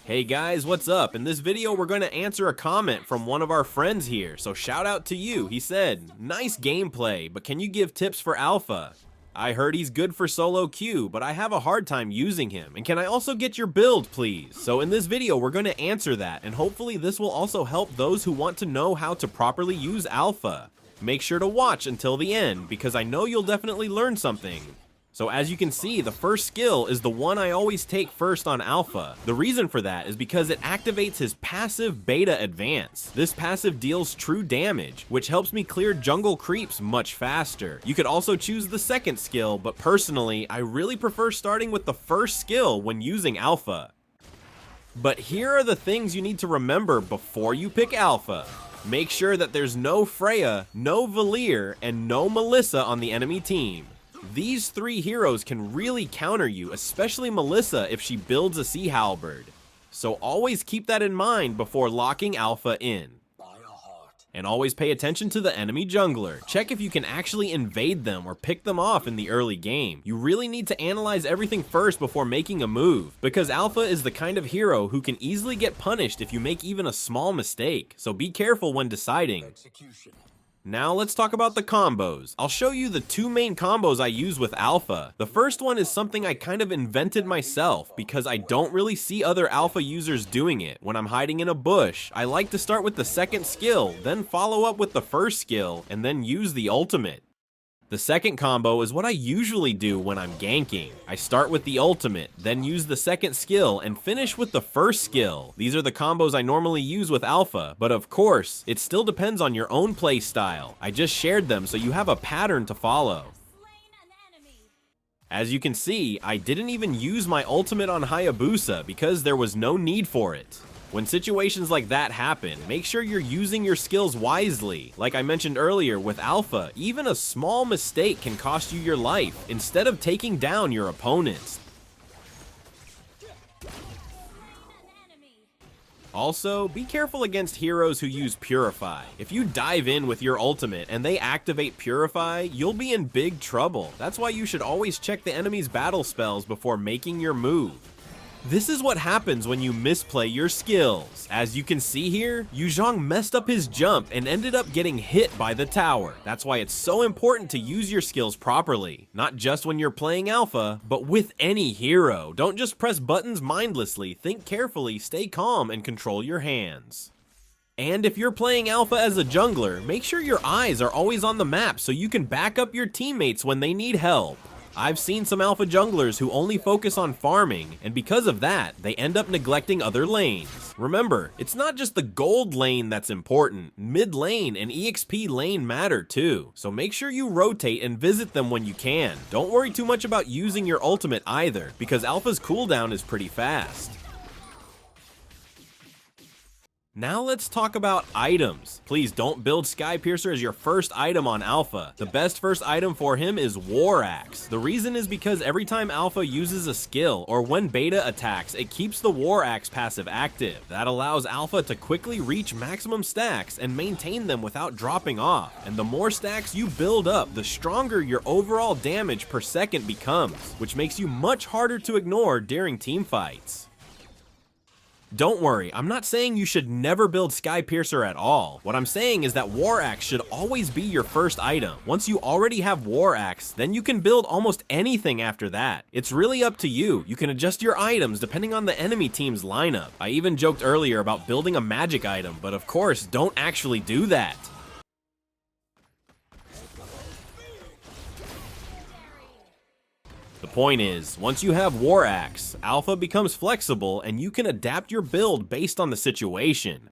Hey guys, what's up? In this video, we're going to answer a comment from one of our friends here, so shout out to you. He said, "Nice gameplay, but can you give tips for Alpha? I heard he's good for solo queue, but I have a hard time using him, and can I also get your build, please?" So in this video, we're going to answer that, and hopefully this will also help those who want to know how to properly use Alpha. Make sure to watch until the end, because I know you'll definitely learn something. So as you can see, the first skill is the one I always take first on Alpha. The reason for that is because it activates his passive Beta Advance. This passive deals true damage, which helps me clear jungle creeps much faster. You could also choose the second skill, but personally, I really prefer starting with the first skill when using Alpha. But here are the things you need to remember before you pick Alpha. Make sure that there's no Freya, no Valir, and no Melissa on the enemy team. These three heroes can really counter you, especially Melissa if she builds a Sea Halberd. So always keep that in mind before locking Alpha in. And always pay attention to the enemy jungler. Check if you can actually invade them or pick them off in the early game. You really need to analyze everything first before making a move, because Alpha is the kind of hero who can easily get punished if you make even a small mistake, so be careful when deciding. Now let's talk about the combos. I'll show you the two main combos I use with Alpha. The first one is something I kind of invented myself because I don't really see other Alpha users doing it. When I'm hiding in a bush, I like to start with the second skill, then follow up with the first skill, and then use the ultimate. The second combo is what I usually do when I'm ganking. I start with the ultimate, then use the second skill, and finish with the first skill. These are the combos I normally use with Alpha, but of course, it still depends on your own play style. I just shared them so you have a pattern to follow. As you can see, I didn't even use my ultimate on Hayabusa because there was no need for it. When situations like that happen, make sure you're using your skills wisely. Like I mentioned earlier, with Alpha, even a small mistake can cost you your life instead of taking down your opponents. Also, be careful against heroes who use Purify. If you dive in with your ultimate and they activate Purify, you'll be in big trouble. That's why you should always check the enemy's battle spells before making your move. This is what happens when you misplay your skills. As you can see here, Yu Zhong messed up his jump and ended up getting hit by the tower. That's why it's so important to use your skills properly. Not just when you're playing Alpha, but with any hero. Don't just press buttons mindlessly. Think carefully, stay calm, and control your hands. And if you're playing Alpha as a jungler, make sure your eyes are always on the map so you can back up your teammates when they need help. I've seen some Alpha junglers who only focus on farming, and because of that, they end up neglecting other lanes. Remember, it's not just the gold lane that's important. Mid lane and EXP lane matter too, so make sure you rotate and visit them when you can. Don't worry too much about using your ultimate either, because Alpha's cooldown is pretty fast. Now let's talk about items. Please don't build Skypiercer as your first item on Alpha. The best first item for him is War Axe. The reason is because every time Alpha uses a skill, or when Beta attacks, it keeps the War Axe passive active. That allows Alpha to quickly reach maximum stacks and maintain them without dropping off. And the more stacks you build up, the stronger your overall damage per second becomes, which makes you much harder to ignore during teamfights. Don't worry, I'm not saying you should never build Skypiercer at all. What I'm saying is that War Axe should always be your first item. Once you already have War Axe, then you can build almost anything after that. It's really up to you. You can adjust your items depending on the enemy team's lineup. I even joked earlier about building a magic item, but of course, don't actually do that. The point is, once you have War Axe, Alpha becomes flexible and you can adapt your build based on the situation.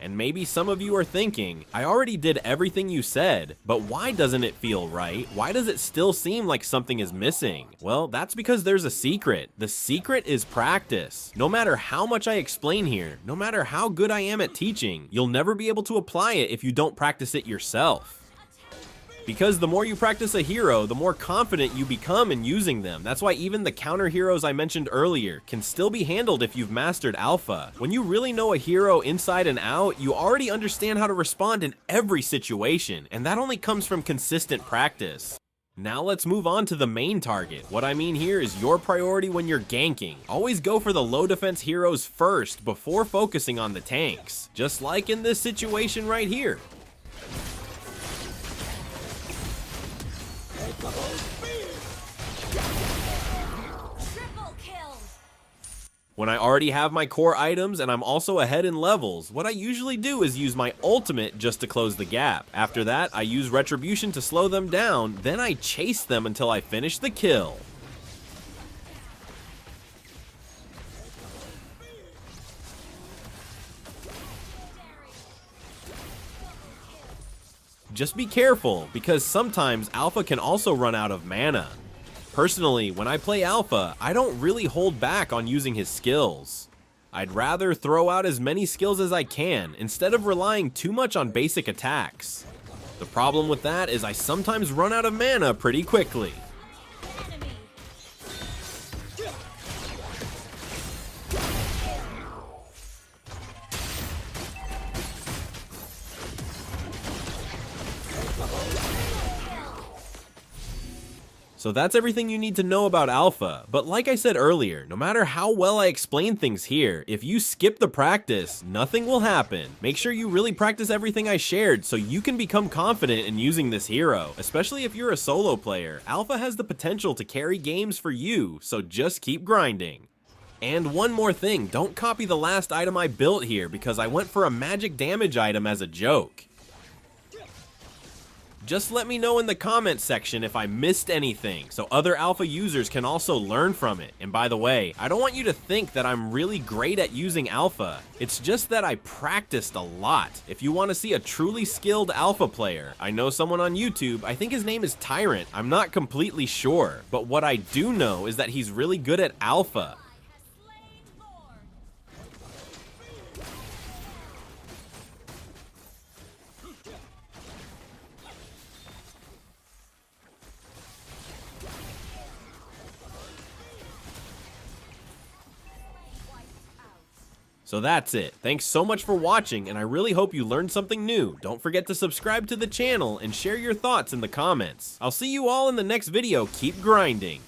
And maybe some of you are thinking, I already did everything you said, but why doesn't it feel right? Why does it still seem like something is missing? Well, that's because there's a secret. The secret is practice. No matter how much I explain here, no matter how good I am at teaching, you'll never be able to apply it if you don't practice it yourself. Because the more you practice a hero, the more confident you become in using them. That's why even the counter heroes I mentioned earlier can still be handled if you've mastered Alpha. When you really know a hero inside and out, you already understand how to respond in every situation, and that only comes from consistent practice. Now let's move on to the main target. What I mean here is your priority when you're ganking. Always go for the low defense heroes first before focusing on the tanks. Just like in this situation right here. When I already have my core items and I'm also ahead in levels, what I usually do is use my ultimate just to close the gap. After that, I use retribution to slow them down, then I chase them until I finish the kill. Just be careful, because sometimes Alpha can also run out of mana. Personally, when I play Alpha, I don't really hold back on using his skills. I'd rather throw out as many skills as I can, instead of relying too much on basic attacks. The problem with that is I sometimes run out of mana pretty quickly. So that's everything you need to know about Alpha, but like I said earlier, no matter how well I explain things here, if you skip the practice, nothing will happen. Make sure you really practice everything I shared so you can become confident in using this hero, especially if you're a solo player. Alpha has the potential to carry games for you, so just keep grinding. And one more thing, don't copy the last item I built here because I went for a magic damage item as a joke. Just let me know in the comments section if I missed anything, so other Alpha users can also learn from it. And by the way, I don't want you to think that I'm really great at using Alpha. It's just that I practiced a lot. If you want to see a truly skilled Alpha player, I know someone on YouTube, I think his name is Tyrant, I'm not completely sure. But what I do know is that he's really good at Alpha. So that's it. Thanks so much for watching, and I really hope you learned something new. Don't forget to subscribe to the channel and share your thoughts in the comments. I'll see you all in the next video. Keep grinding.